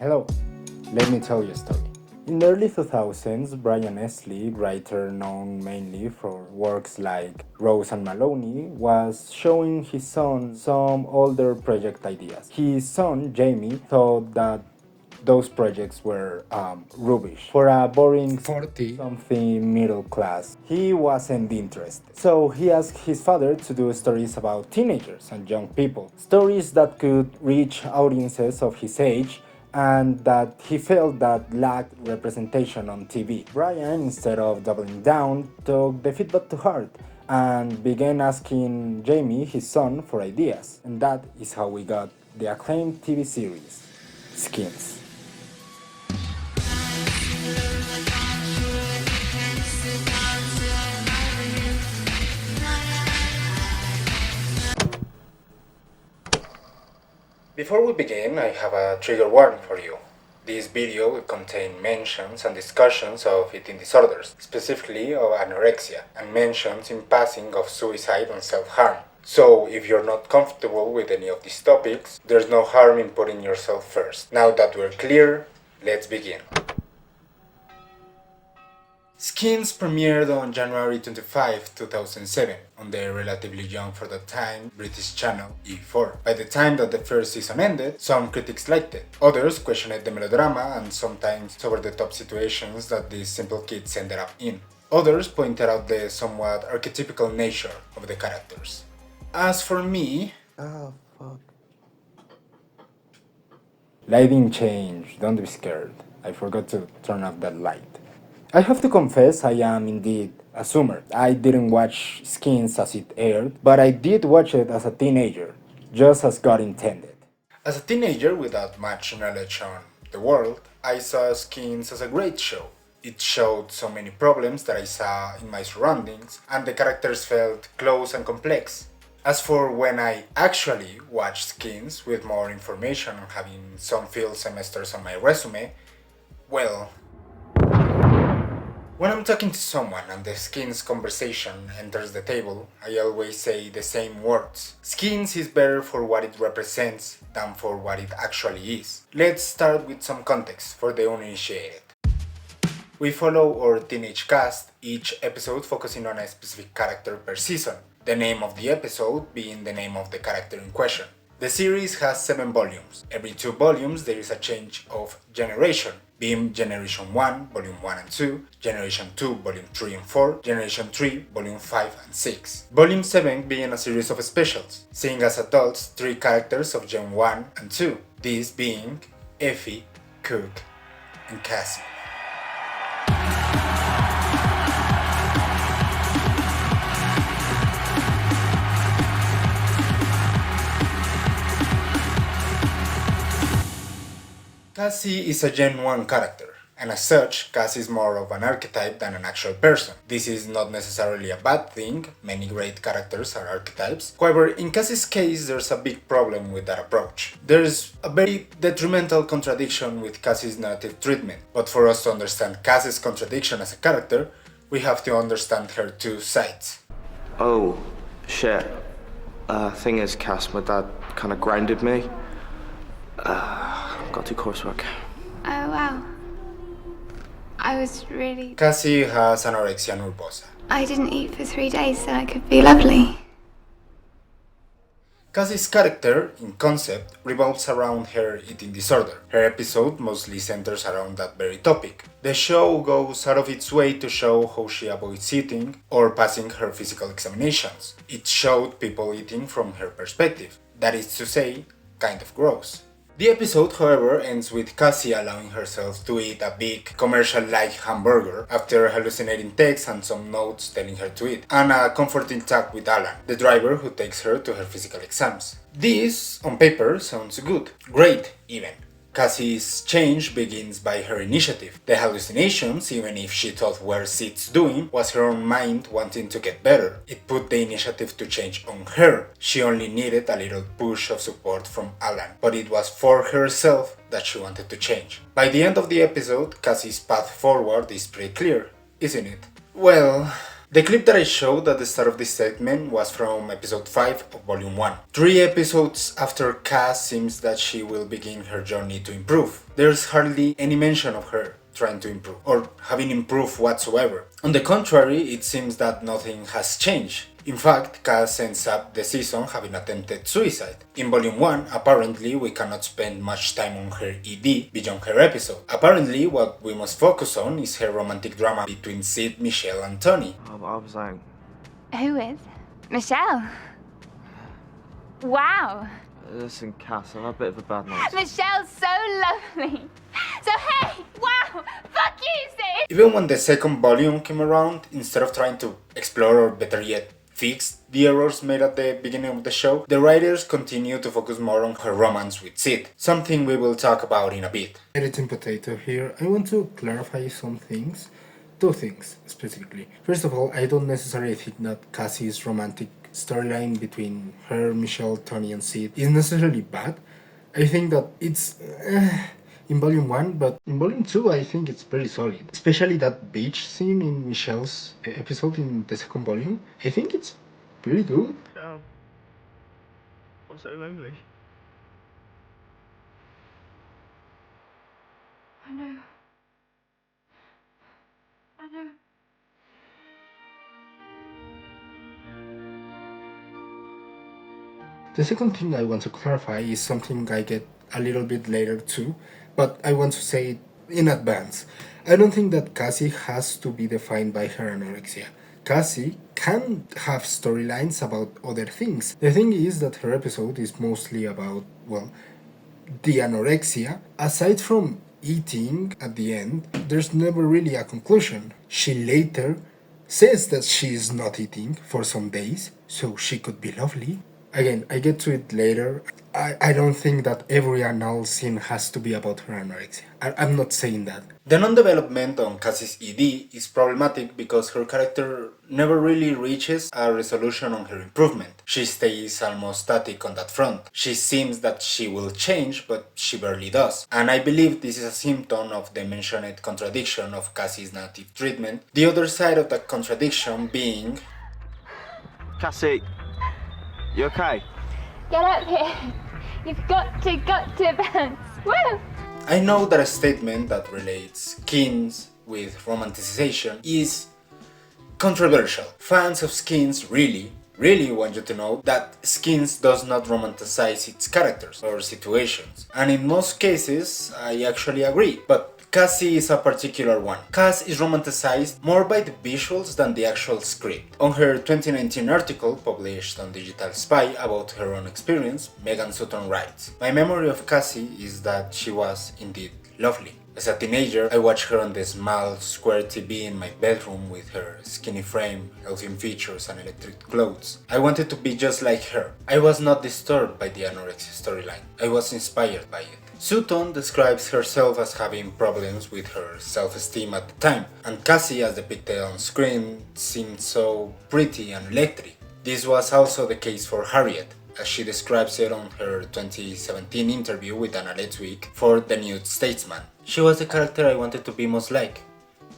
Hello, let me tell you a story. In the early 2000s, Brian Esley, writer known mainly for works like Rose and Maloney, was showing his son some older project ideas. His son, Jamie, thought that those projects were rubbish. For a boring 40 something middle class, he wasn't interested. So he asked his father to do stories about teenagers and young people, stories that could reach audiences of his age and that he felt that lacked representation on TV. Brian, instead of doubling down, took the feedback to heart and began asking Jamie, his son, for ideas. And that is how we got the acclaimed TV series, Skins. Before we begin, I have a trigger warning for you. This video will contain mentions and discussions of eating disorders, specifically of anorexia, and mentions in passing of suicide and self-harm. So, if you're not comfortable with any of these topics, there's no harm in putting yourself first. Now that we're clear, let's begin. Skins premiered on January 25, 2007, on the relatively young for the time British channel E4. By the time that the first season ended, some critics liked it. Others questioned the melodrama and sometimes over-the-top situations that these simple kids ended up in. Others pointed out the somewhat archetypical nature of the characters. As for me... Oh, fuck. Lighting changed, don't be scared. I forgot to turn off that light. I have to confess I am indeed a zoomer. I didn't watch Skins as it aired, but I did watch it as a teenager, just as God intended. As a teenager without much knowledge on the world, I saw Skins as a great show. It showed so many problems that I saw in my surroundings, and the characters felt close and complex. As for when I actually watched Skins with more information and having some field semesters on my resume, well... When I'm talking to someone and the Skins conversation enters the table, I always say the same words. Skins is better for what it represents than for what it actually is. Let's start with some context for the uninitiated. We follow our teenage cast, each episode focusing on a specific character per season, the name of the episode being the name of the character in question. The series has 7 volumes. Every 2 volumes there is a change of generation, being Generation 1, Volume 1 and 2, Generation 2, Volume 3 and 4, Generation 3, Volume 5 and 6. Volume 7 being a series of specials, seeing as adults 3 characters of Gen 1 and 2, these being Effie, Cook, and Cassie. Cassie is a Gen 1 character, and as such, Cassie is more of an archetype than an actual person. This is not necessarily a bad thing, many great characters are archetypes. However, in Cassie's case, there's a big problem with that approach. There's a very detrimental contradiction with Cassie's narrative treatment, but for us to understand Cassie's contradiction as a character, we have to understand her 2 sides. Oh, shit. Thing is, Cass, my dad kind of grounded me. Got to coursework. Oh, wow. I was really... Cassie has anorexia nervosa. I didn't eat for 3 days so I could be lovely. Cassie's character, in concept, revolves around her eating disorder. Her episode mostly centers around that very topic. The show goes out of its way to show how she avoids eating or passing her physical examinations. It showed people eating from her perspective. That is to say, kind of gross. The episode, however, ends with Cassie allowing herself to eat a big, commercial-like hamburger after hallucinating texts and some notes telling her to eat, and a comforting talk with Alan, the driver who takes her to her physical exams. This, on paper, sounds good. Great, even. Cassie's change begins by her initiative. The hallucinations, even if she thought were Sid's doing, was her own mind wanting to get better. It put the initiative to change on her. She only needed a little push of support from Alan, but it was for herself that she wanted to change. By the end of the episode, Cassie's path forward is pretty clear, isn't it? Well, The clip that I showed at the start of this segment was from episode 5 of volume 1. 3 episodes after Cass seems that she will begin her journey to improve. There's hardly any mention of her trying to improve, or having improved whatsoever. On the contrary, it seems that nothing has changed. In fact, Cass ends up the season having attempted suicide. In volume 1, apparently we cannot spend much time on her ED beyond her episode. Apparently, what we must focus on is her romantic drama between Sid, Michelle and Tony. I was like, Who is? Michelle. Wow. listen, Cass, I've had a bit of a bad night. Michelle's so lovely. So hey, wow, fuck you, Sid! Even when the second volume came around, instead of trying to explore or better yet, fix the errors made at the beginning of the show, the writers continue to focus more on her romance with Sid, something we will talk about in a bit. Editing potato here, I want to clarify some things. Two things, specifically. First of all, I don't necessarily think that Cassie's romantic storyline between her, Michelle, Tony and Sid is necessarily bad. I think that it's in volume 1, but in volume 2 I think it's very solid. Especially that beach scene in Michelle's episode in the second volume. I think it's pretty good. I'm so lonely. I know. I know. The second thing I want to clarify is something I get a little bit later too, but I want to say it in advance. I don't think that Cassie has to be defined by her anorexia. Cassie can have storylines about other things. The thing is that her episode is mostly about, well, the anorexia. Aside from eating at the end, there's never really a conclusion. She later says that she is not eating for some days, so she could be lovely. Again, I get to it later. I don't think that every anal scene has to be about her anorexia. I'm not saying that. The non-development on Cassie's ED is problematic because her character never really reaches a resolution on her improvement. She stays almost static on that front. She seems that she will change, but she barely does. And I believe this is a symptom of the mentioned contradiction of Cassie's native treatment. The other side of that contradiction being... Cassie, you okay? Get up here. You've got to bounce. Woo! I know that a statement that relates Skins with romanticization is controversial. Fans of Skins really want you to know that Skins does not romanticize its characters or situations. And in most cases, I actually agree. But Cassie is a particular one. Cass is romanticized more by the visuals than the actual script. On her 2019 article, published on Digital Spy about her own experience, Megan Sutton writes, "My memory of Cassie is that she was indeed lovely. As a teenager, I watched her on the small, square TV in my bedroom with her skinny frame, elfin features and electric clothes. I wanted to be just like her. I was not disturbed by the anorexia storyline. I was inspired by it." Sutton describes herself as having problems with her self-esteem at the time, and Cassie, as depicted on screen, seemed so pretty and electric. This was also the case for Harriet, as she describes it on her 2017 interview with Anna Ledwig for The New Statesman. "She was the character I wanted to be most like.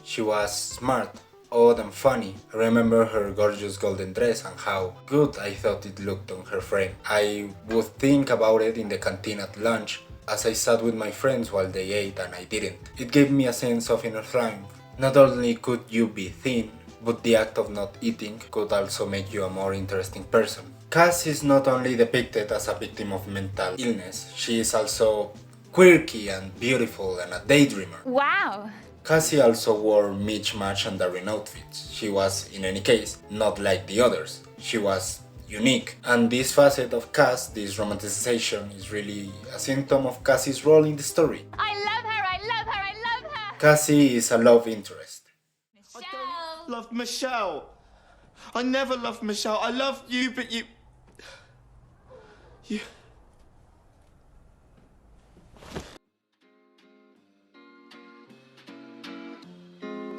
She was smart, odd and funny. I remember her gorgeous golden dress and how good I thought it looked on her frame. I would think about it in the canteen at lunch, as I sat with my friends while they ate and I didn't. It gave me a sense of inner triumph. Not only could you be thin, but the act of not eating could also make you a more interesting person." Cass is not only depicted as a victim of mental illness, she is also quirky and beautiful and a daydreamer. Wow. Cassie also wore mismatched and daring outfits. She was, in any case, not like the others. She was unique. And this facet of Cass, this romanticization, is really a symptom of Cassie's role in the story. I love her, I love her, I love her. Cassie is a love interest. I don't love Michelle. I never loved Michelle. I loved you, but you...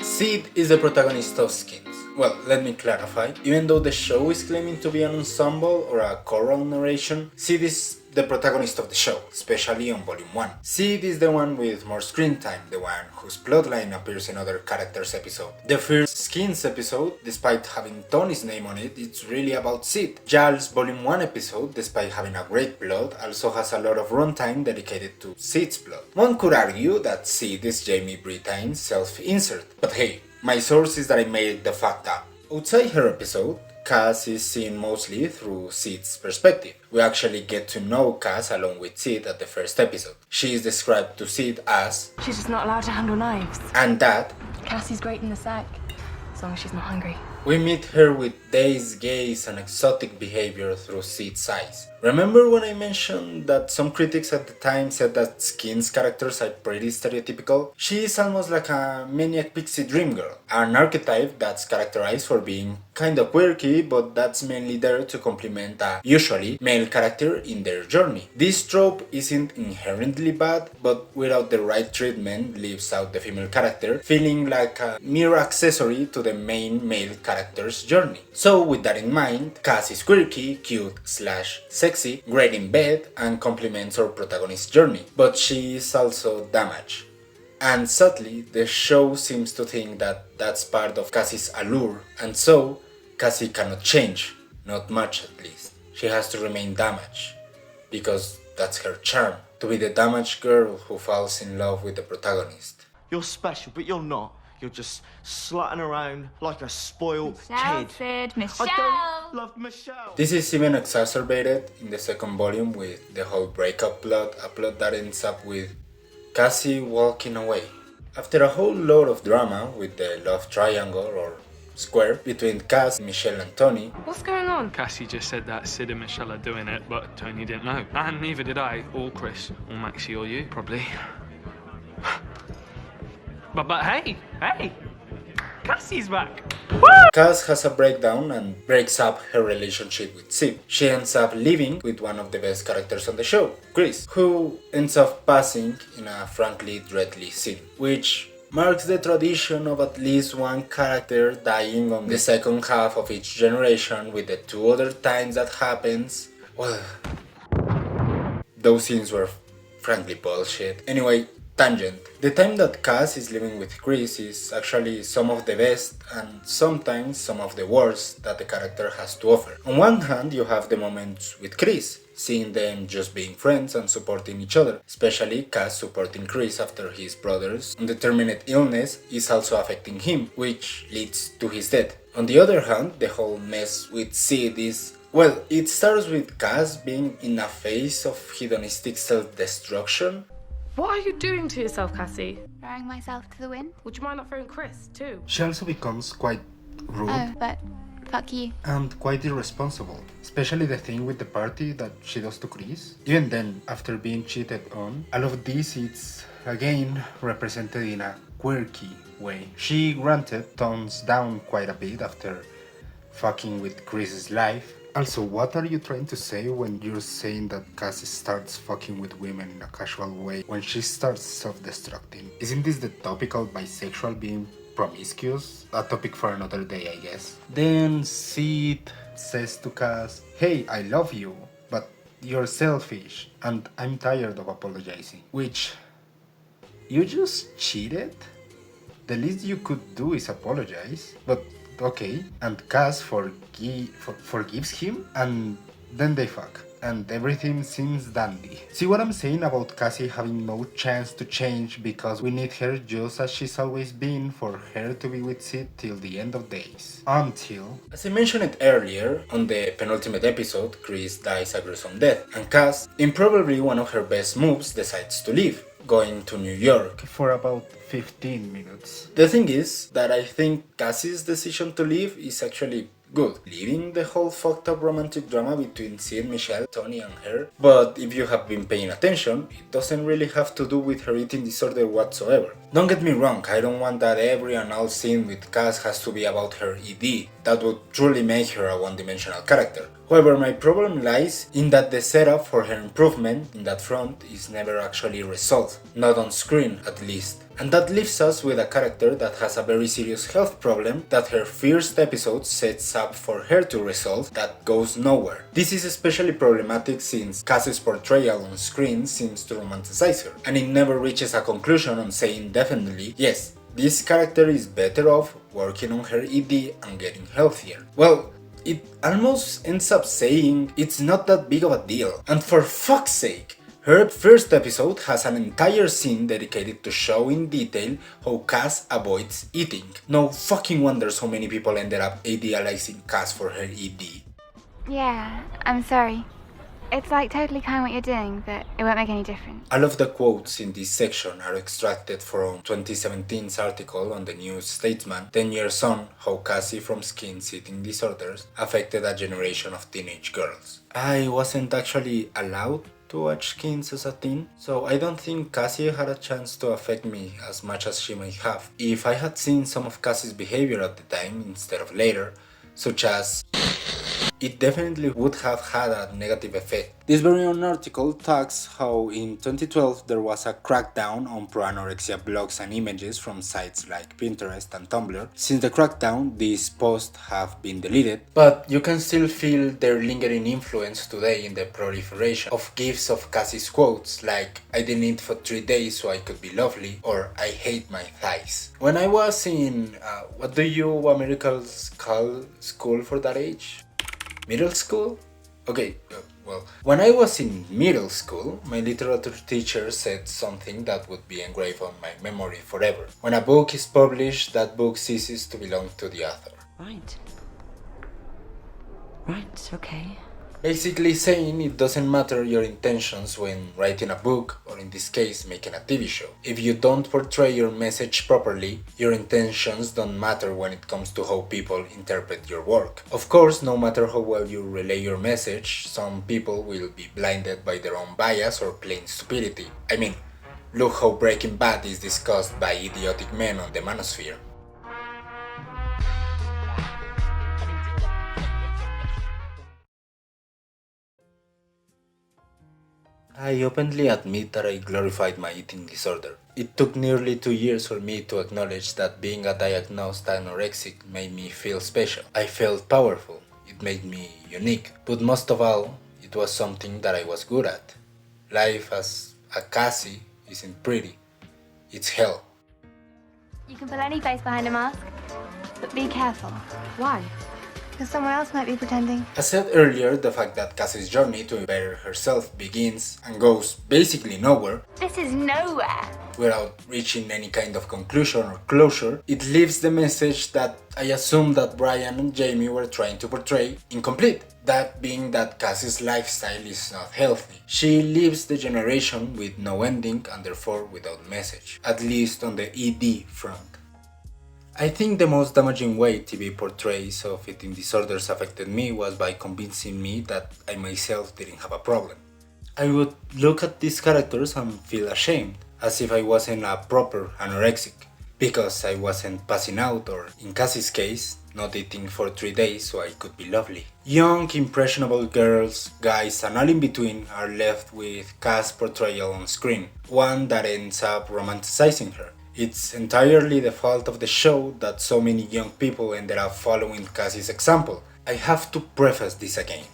Sid is the protagonist of Skins. Well, let me clarify. Even though the show is claiming to be an ensemble or a choral narration, Sid is the protagonist of the show, especially on volume 1. Sid is the one with more screen time, the one whose plotline appears in other characters' episodes. The first Skins episode, despite having Tony's name on it, it's really about Sid. Giles Volume 1 episode, despite having a great plot, also has a lot of runtime dedicated to Sid's plot. One could argue that Sid is Jamie Britain's self-insert, but hey, my source is that I made the fact up. Outside her episode, Cass is seen mostly through Sid's perspective. We actually get to know Cass along with Sid at the first episode. She is described to Sid as She's just not allowed to handle knives. and that Cassie's great in the sack, as long as she's not hungry. we meet her with dazed gaze and exotic behavior through Sid's eyes. Remember when I mentioned that some critics at the time said that Skins characters are pretty stereotypical? She is almost like a maniac pixie dream girl, an archetype that's characterized for being kinda quirky, but that's mainly there to complement a usually male character in their journey. This trope isn't inherently bad, but without the right treatment leaves out the female character feeling like a mere accessory to the main male character's journey. So with that in mind, Cass is quirky, cute/sexy, great in bed, and complements our protagonist's journey, but she is also damaged. And sadly, the show seems to think that that's part of Cassie's allure, and so Cassie cannot change, not much at least. She has to remain damaged, because that's her charm, to be the damaged girl who falls in love with the protagonist. You're special, but you're not. You're just slutting around like a spoiled Michelle, kid. Sid, Michelle. I don't love Michelle. This is even exacerbated in the second volume with the whole breakup plot, a plot that ends up with Cassie walking away. After a whole lot of drama with the love triangle or square between Cass, Michelle and Tony, What's going on? Cassie just said that Sid and Michelle are doing it, but Tony didn't know. And neither did I, or Chris, or Maxie, or you, probably. But hey, Cassie's back. Cass has a breakdown and breaks up her relationship with Sid. She ends up living with one of the best characters on the show, Chris, who ends up passing in a frankly dreadly scene, which marks the tradition of at least one character dying on the second half of each generation, with the two other times that happens, well, those scenes were frankly bullshit. Anyway, tangent. The time that Cass is living with Chris is actually some of the best and sometimes some of the worst that the character has to offer. On one hand, you have the moments with Chris, seeing them just being friends and supporting each other, especially Cass supporting Chris after his brother's undetermined illness is also affecting him, which leads to his death. On the other hand, the whole mess with Sid is, well, it starts with Cass being in a phase of hedonistic self-destruction. What are you doing to yourself, Cassie? Throwing myself to the wind. Would you mind not throwing Chris, too? She also becomes quite rude Oh, but fuck you. and quite irresponsible, especially the thing with the party that she does to Chris. Even then, after being cheated on, all of this is again represented in a quirky way. She granted tones down quite a bit after fucking with Chris's life. Also, what are you trying to say when you're saying that Cassie starts fucking with women in a casual way when she starts self-destructing? Isn't this the topical bisexual being promiscuous? A topic for another day, I guess. Then Sid says to Cass, "Hey, I love you, but you're selfish and I'm tired of apologizing." Which, you just cheated? The least you could do is apologize, but okay. And Cass forgives him, and then they fuck, and everything seems dandy. See what I'm saying about Cassie having no chance to change because we need her just as she's always been for her to be with Sid till the end of days. Until... As I mentioned it earlier, on the penultimate episode, Chris dies a gruesome death, and Cass, in probably one of her best moves, decides to leave, going to New York. for about 15 minutes. The thing is that I think Cassie's decision to leave is actually good, leaving the whole fucked up romantic drama between Sid, Michelle, Tony and her. But if you have been paying attention, it doesn't really have to do with her eating disorder whatsoever. Don't get me wrong, I don't want that every and all scene with Cass has to be about her ED. That would truly make her a one-dimensional character. However, my problem lies in that the setup for her improvement in that front is never actually resolved, not on screen at least. And that leaves us with a character that has a very serious health problem that her first episode sets up for her to resolve that goes nowhere. This is especially problematic since Cass's portrayal on screen seems to romanticize her, and it never reaches a conclusion on saying definitely, yes, this character is better off working on her ED and getting healthier. Well, it almost ends up saying it's not that big of a deal. And for fuck's sake, her first episode has an entire scene dedicated to show in detail how Cass avoids eating. No fucking wonder so many people ended up idealizing Cass for her ED. Yeah, I'm sorry. It's like totally kind what you're doing, but it won't make any difference. All of the quotes in this section are extracted from 2017's article on the New Statesman, 10 years on how Cassie from Skin's eating disorders affected a generation of teenage girls. I wasn't actually allowed to watch Skins as a teen, so I don't think Cassie had a chance to affect me as much as she might have. If I had seen some of Cassie's behavior at the time instead of later, such as it definitely would have had a negative effect. This very own article talks how in 2012 there was a crackdown on pro-anorexia blogs and images from sites like Pinterest and Tumblr. Since the crackdown, these posts have been deleted, but you can still feel their lingering influence today in the proliferation of gifs of Cassie's quotes like "I didn't eat for 3 days so I could be lovely" or "I hate my thighs." When I was in, what do you Americans call school for that age? Middle school? Okay, well, when I was in middle school, my literature teacher said something that would be engraved on my memory forever. When a book is published, that book ceases to belong to the author. Right. Right, okay. Basically saying it doesn't matter your intentions when writing a book, or in this case, making a TV show. If you don't portray your message properly, your intentions don't matter when it comes to how people interpret your work. Of course, no matter how well you relay your message, some people will be blinded by their own bias or plain stupidity. I mean, look how Breaking Bad is discussed by idiotic men on the manosphere. I openly admit that I glorified my eating disorder. It took nearly 2 years for me to acknowledge that being a diagnosed anorexic made me feel special. I felt powerful. It made me unique. But most of all, it was something that I was good at. Life as a Cassie isn't pretty. It's hell. You can put any face behind a mask, but be careful. Why? Because someone else might be pretending. As said earlier, the fact that Cassie's journey to better herself begins and goes basically nowhere This is nowhere. without reaching any kind of conclusion or closure, it leaves the message that I assume that Brian and Jamie were trying to portray incomplete. That being that Cassie's lifestyle is not healthy. She leaves the generation with no ending and therefore without message, at least on the ED front. I think the most damaging way TV portrays of eating disorders affected me was by convincing me that I myself didn't have a problem. I would look at these characters and feel ashamed, as if I wasn't a proper anorexic, because I wasn't passing out or, in Cassie's case, not eating for 3 days so I could be lovely. Young, impressionable girls, guys, and all in between are left with Cass' portrayal on screen, one that ends up romanticizing her. It's entirely the fault of the show that so many young people ended up following Cassie's example. I have to preface this again.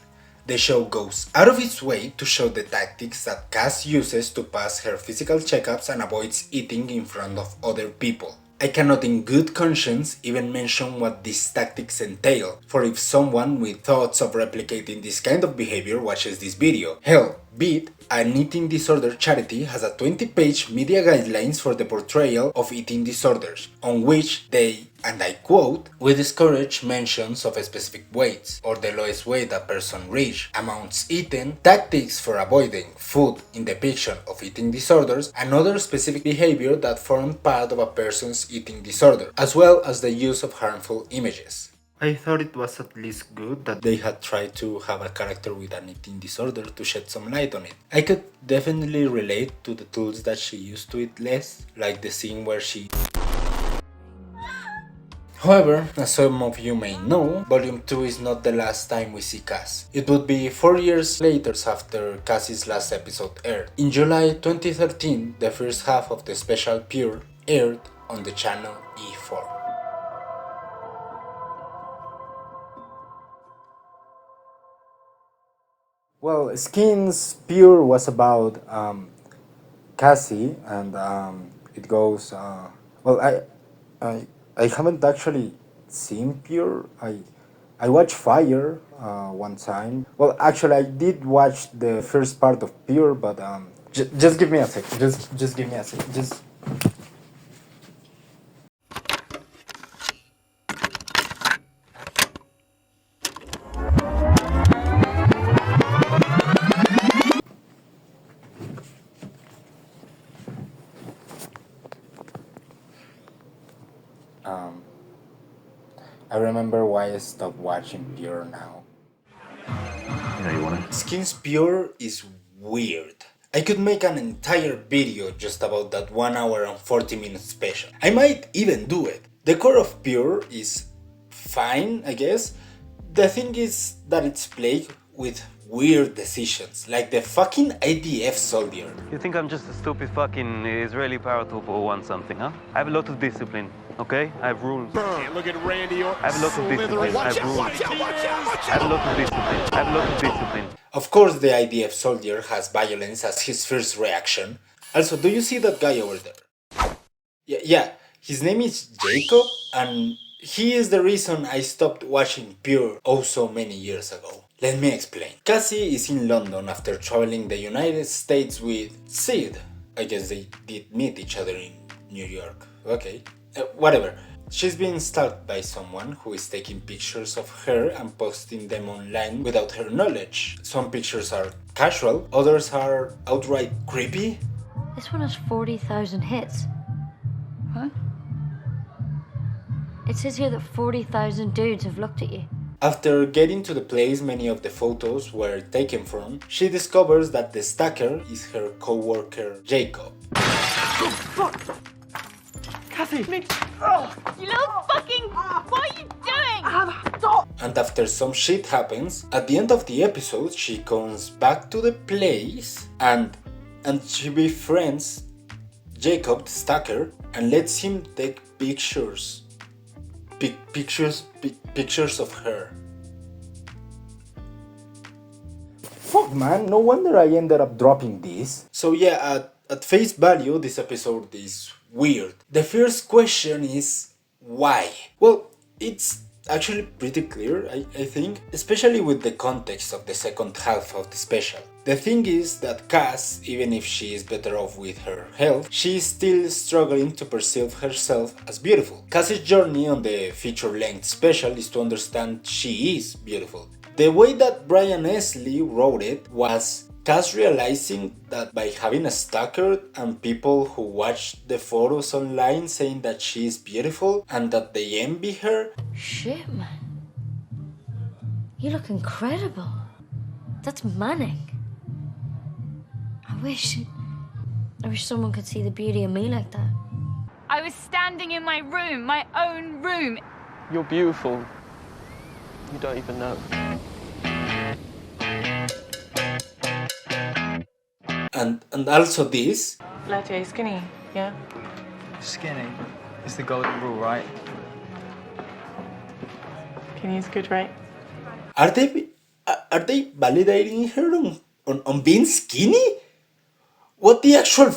The show goes out of its way to show the tactics that Cass uses to pass her physical checkups and avoids eating in front of other people. I cannot in good conscience even mention what these tactics entail, for if someone with thoughts of replicating this kind of behavior watches this video, hell, Beat, an eating disorder charity, has a 20-page media guidelines for the portrayal of eating disorders, on which they, and I quote, "we discourage mentions of specific weights, or the lowest weight a person reached, amounts eaten, tactics for avoiding food in depiction of eating disorders, and other specific behavior that form part of a person's eating disorder, as well as the use of harmful images." I thought it was at least good that they had tried to have a character with an eating disorder to shed some light on it. I could definitely relate to the tools that she used to eat less, like the scene where she... However, as some of you may know, Volume 2 is not the last time we see Cass. It would be 4 years later after Cassie's last episode aired. In July 2013, the first half of the special Pure aired on the channel E4. Well, Skins Pure was about Cassie, and it goes. I haven't actually seen Pure. I watched Fire one time. Well, actually, I did watch the first part of Pure, but just give me a sec. Just give me a sec. Just. I remember why I stopped watching Pure now. Skins Pure is weird. I could make an entire video just about that 1 hour and 40 minute special. I might even do it. The core of Pure is fine, I guess. The thing is that it's plagued with weird decisions, like the fucking IDF soldier. You think I'm just a stupid fucking Israeli paratrooper who wants something, huh? I have a lot of discipline, okay? I have rules. Look at Randy Orton. I have a lot of discipline. I have rules. I have a lot of discipline. I have a lot of discipline. Of course, the IDF soldier has violence as his first reaction. Also, do you see that guy over there? Yeah, his name is Jacob, and he is the reason I stopped watching Pure oh so many years ago. Let me explain. Cassie is in London after traveling the United States with Sid. I guess they did meet each other in New York. Okay, whatever. She's being stalked by someone who is taking pictures of her and posting them online without her knowledge. Some pictures are casual, others are outright creepy. This one has 40,000 hits. What? It says here that 40,000 dudes have looked at you. After getting to the place many of the photos were taken from, she discovers that the stalker is her co-worker Jacob. Cassie! You little fucking... What are you doing? And after some shit happens, at the end of the episode she comes back to the place and she befriends Jacob the stalker and lets him take pictures. Pictures of her. Fuck man, no wonder I ended up dropping this. So yeah, at face value this episode is weird. The first question is why? Well, it's actually pretty clear, I think, especially with the context of the second half of the special. The thing is that Cass, even if she is better off with her health, she is still struggling to perceive herself as beautiful. Cass's journey on the feature-length special is to understand she is beautiful. The way that Brian Esley wrote it was Cass realizing that by having a stalker and people who watch the photos online saying that she is beautiful and that they envy her. Shit, man. You look incredible. That's manic. I wish someone could see the beauty of me like that. I was standing in my room, my own room. You're beautiful. You don't even know. And also this. Latte, skinny, yeah? Skinny is the golden rule, right? Skinny is good, right? Are they validating her on being skinny? What the actual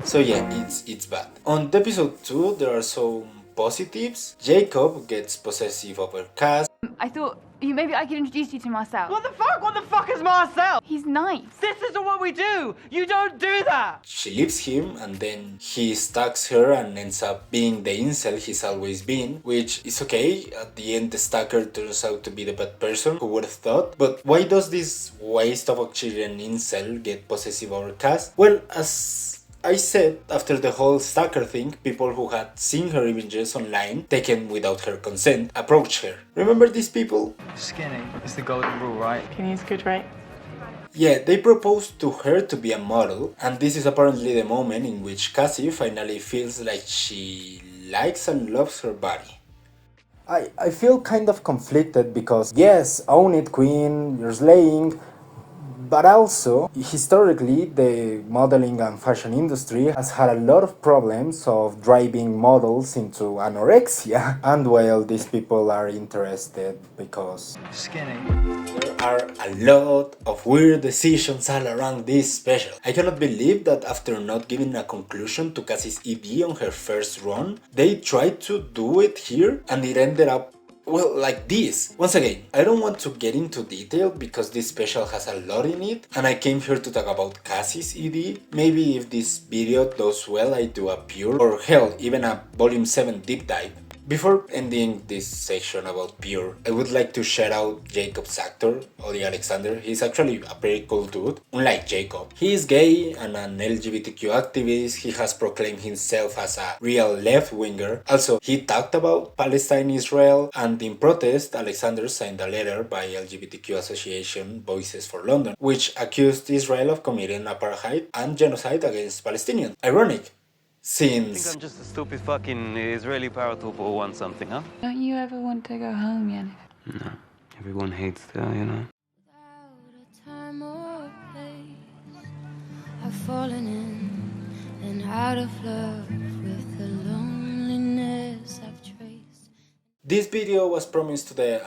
So yeah, it's bad. On episode 2 there are some positives. Jacob gets possessive over Cass. I thought maybe I could introduce you to Marcel. What the fuck? What the fuck is Marcel? He's nice. This isn't what we do! You don't do that! She leaves him and then he stalks her and ends up being the incel he's always been, which is okay. At the end the stalker turns out to be the bad person, who would have thought. But why does this waste of oxygen incel get possessive over Cass? Well, as I said, after the whole stalker thing, people who had seen her images online, taken without her consent, approached her. Remember these people? Skinny is the golden rule, right? Skinny is good, right? Yeah, they proposed to her to be a model, and this is apparently the moment in which Cassie finally feels like she likes and loves her body. I feel kind of conflicted because, yes, own it, queen, you're slaying, But also, historically, the modeling and fashion industry has had a lot of problems of driving models into anorexia. And well, these people are interested because there are a lot of weird decisions all around this special. I cannot believe that after not giving a conclusion to Cassie's ED on her first run, they tried to do it here and it ended up, well, like this. Once again, I don't want to get into detail because this special has a lot in it and I came here to talk about Cassie's ED. Maybe if this video does well, I do a pure or hell, even a volume 7 deep dive. Before ending this section about Pure, I would like to shout out Jacob's actor, Oli Alexander. He's actually a very cool dude, unlike Jacob. He is gay and an LGBTQ activist. He has proclaimed himself as a real left-winger. Also, he talked about Palestine, Israel, and in protest, Alexander signed a letter by LGBTQ association Voices for London, which accused Israel of committing apartheid and genocide against Palestinians. Ironic. I think Since I'm just a stupid fucking Israeli paratrooper who wants something, huh? Don't you ever want to go home, Yen? No. Everyone hates there, you know. Time or place, I've fallen in and out of love with the loneliness I've traced. this video was promised to the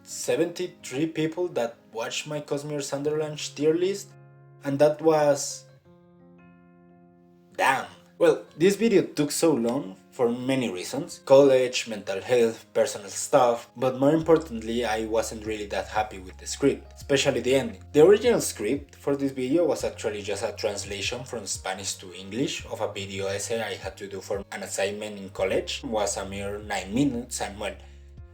73 people that watched my Cosmere Sunderland tier list, and that was... damn. Well, this video took so long for many reasons. College, mental health, personal stuff, but more importantly, I wasn't really that happy with the script, especially the ending. The original script for this video was actually just a translation from Spanish to English of a video essay I had to do for an assignment in college. It was a mere 9 minutes and well,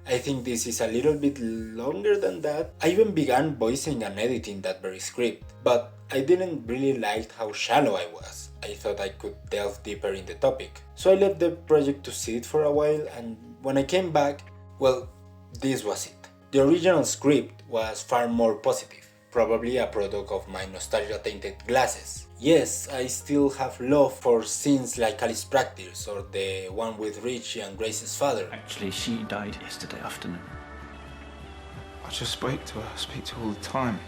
I think this is a little bit longer than that. I even began voicing and editing that very script, but I didn't really like how shallow I was. I thought I could delve deeper in the topic. So I left the project to sit for a while, and when I came back, well, this was it. The original script was far more positive, probably a product of my nostalgia-tainted glasses. Yes, I still have love for scenes like Alice Practice or the one with Richie and Grace's father. Actually, she died yesterday afternoon. I just speak to her all the time.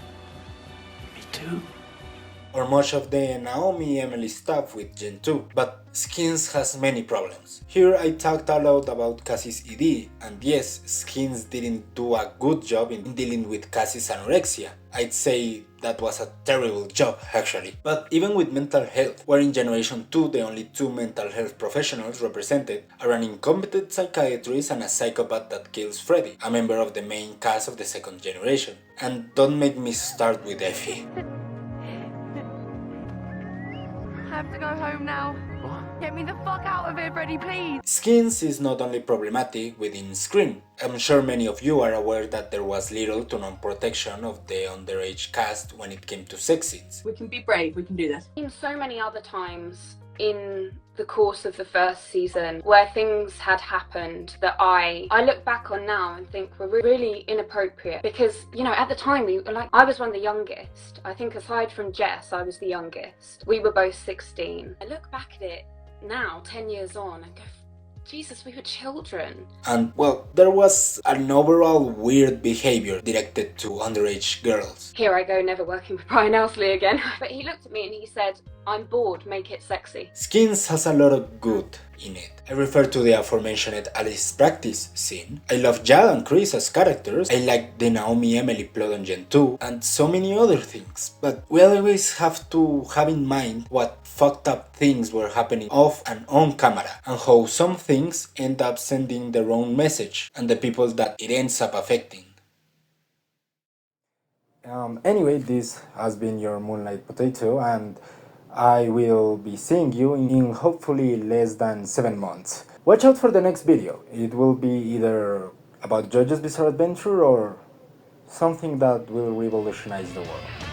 Me too. Or much of the Naomi Emily stuff with Gen 2, but Skins has many problems. Here I talked a lot about Cassie's ED, and yes, Skins didn't do a good job in dealing with Cassie's anorexia. I'd say that was a terrible job actually. But even with mental health, where in Generation 2 the only two mental health professionals represented are an incompetent psychiatrist and a psychopath that kills Freddy, a member of the main cast of the second generation. And don't make me start with Effie. I have to go home now. What? Get me the fuck out of here, Freddie, please. Skins is not only problematic within Scream. I'm sure many of you are aware that there was little to no protection of the underage cast when it came to sex scenes. We can be brave, we can do this. In so many other times in the course of the first season where things had happened that I look back on now and think were really inappropriate because, you know, at the time I was one of the youngest. I think aside from Jess, I was the youngest. We were both 16. I look back at it now, 10 years on, and go, Jesus, we were children. And, well, there was an overall weird behavior directed to underage girls. Here I go, never working with Brian Elsley again. But he looked at me and he said, I'm bored, make it sexy. Skins has a lot of good in it. I refer to the aforementioned Alice Practice scene. I love Jad and Chris as characters. I like the Naomi Emily plot on Gen 2 and so many other things. But we always have to have in mind what fucked up things were happening off and on camera and how some things end up sending the wrong message and the people that it ends up affecting. Anyway, this has been your Moonlight Potato and I will be seeing you in hopefully less than 7 months. Watch out for the next video. It will be either about JoJo's Bizarre Adventure or something that will revolutionize the world.